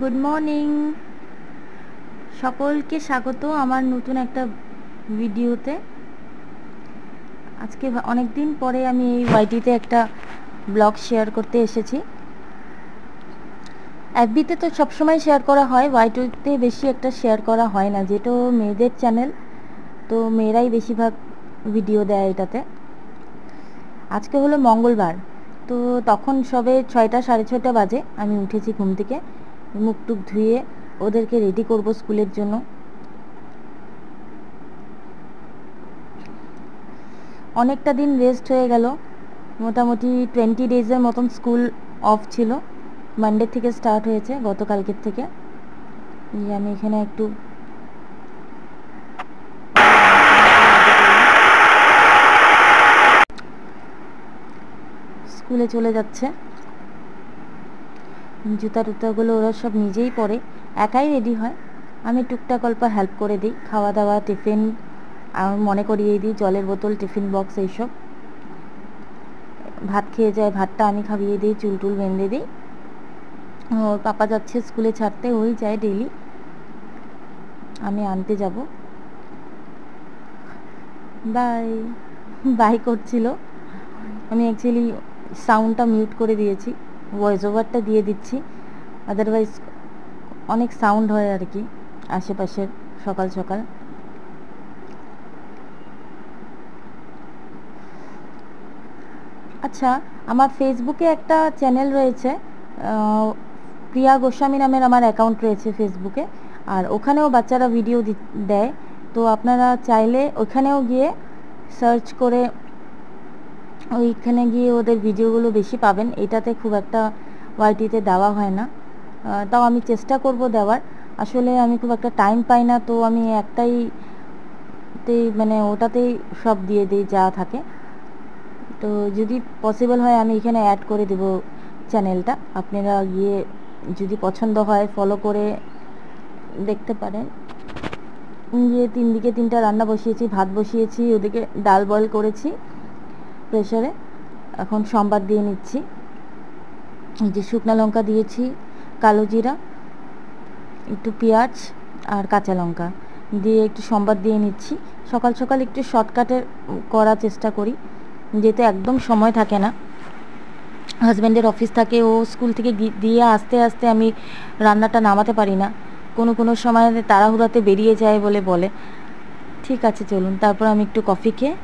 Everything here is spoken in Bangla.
গুড মর্নিং, সকলকে স্বাগত আমার নতুন একটা ভিডিওতে। আজকে অনেক দিন পরে আমি এই ওয়াইটিতে একটা ব্লগ শেয়ার করতে এসেছি। এফবিতে তো সবসময় শেয়ার করা হয়, ওয়াইটিতে বেশি একটা শেয়ার করা হয় না, যেটা মেয়েদের চ্যানেল, তো মেয়েরাই বেশিরভাগ ভিডিও দেয় এটাতে। আজকে হলো মঙ্গলবার, তো তখন সবে 6টা 6:30 বাজে। আমি উঠেছি ঘুম থেকে, মুখ টুক ধুয়ে ওদেরকে রেডি করব স্কুলের জন্য। অনেকটা দিন রেস্ট হয়ে গেল, মোটামুটি 20 ডেজের মতন স্কুল অফ ছিল। মানডে থেকে স্টার্ট হয়েছে, গতকালকের থেকে। আমি এখানে একটু স্কুলে চলে যাচ্ছে। জুতা টুতাগুলো ওরা সব নিজেই পরে, একাই রেডি হয়। আমি টুকটাক অল্প হেল্প করে দিই, খাওয়া দাওয়া, টিফিন আমি মনে করিয়ে দিই, জলের বোতল, টিফিন বক্স, এইসব। ভাত খেয়ে যায়, ভাতটা আমি খাইয়ে দিই, চুল টুল বেঁধে দিই। ওর পাপা যাচ্ছে স্কুলে ছাড়তে, ওই যায় ডেইলি, আমি আনতে যাব। বাই বাই করছিল। আমি অ্যাকচুয়ালি সাউন্ডটা মিউট করে দিয়েছি, ভয়েস ওভারটা দিয়ে দিচ্ছি, আদারওয়াইজ অনেক সাউন্ড হয় আর কি আশেপাশের সকাল সকাল। আচ্ছা, আমার ফেসবুকে একটা চ্যানেল রয়েছে, প্রিয়া গোস্বামী নামের আমার অ্যাকাউন্ট রয়েছে ফেসবুকে, আর ওখানেও বাচ্চারা ভিডিও দেয়। তো আপনারা চাইলে ওখানেও গিয়ে সার্চ করে ওইখানে গিয়ে ওদের ভিডিওগুলো বেশি পাবেন। এটাতে খুব একটা ওয়াইটিতে দেওয়া হয় না, তাও আমি চেষ্টা করব দেওয়ার। আসলে আমি খুব একটা টাইম পাই না, তো আমি একটাইতেই মানে ওটাতেই সব দিয়ে দিই যা থাকে। তো যদি পসিবল হয় আমি এখানে অ্যাড করে দেব চ্যানেলটা, আপনারা গিয়ে যদি পছন্দ হয় ফলো করে দেখতে পারেন। গিয়ে 3টা রান্না বসিয়েছি, ভাত বসিয়েছি, ওদিকে ডাল বয়েল করেছি প্রেসারে, এখন সম্বাদ দিয়ে নিচ্ছি। এই যে শুকনো লঙ্কা দিয়েছি, কালো জিরা, একটু পেঁয়াজ আর কাঁচা লঙ্কা দিয়ে একটু সম্বাদ দিয়ে নিচ্ছি। সকাল সকাল একটু শর্টকাটে করার চেষ্টা করি, যেতে একদম সময় থাকে না। হাজব্যান্ডের অফিস থাকে, ও স্কুল থেকে দিয়ে আসতে আসতে আমি রান্নাটা নামাতে পারি না, কোনো সময় তাড়াহুড়াতে বেরিয়ে যায় বলে। ঠিক আছে, চলুন তারপর আমি একটু কফি খেয়ে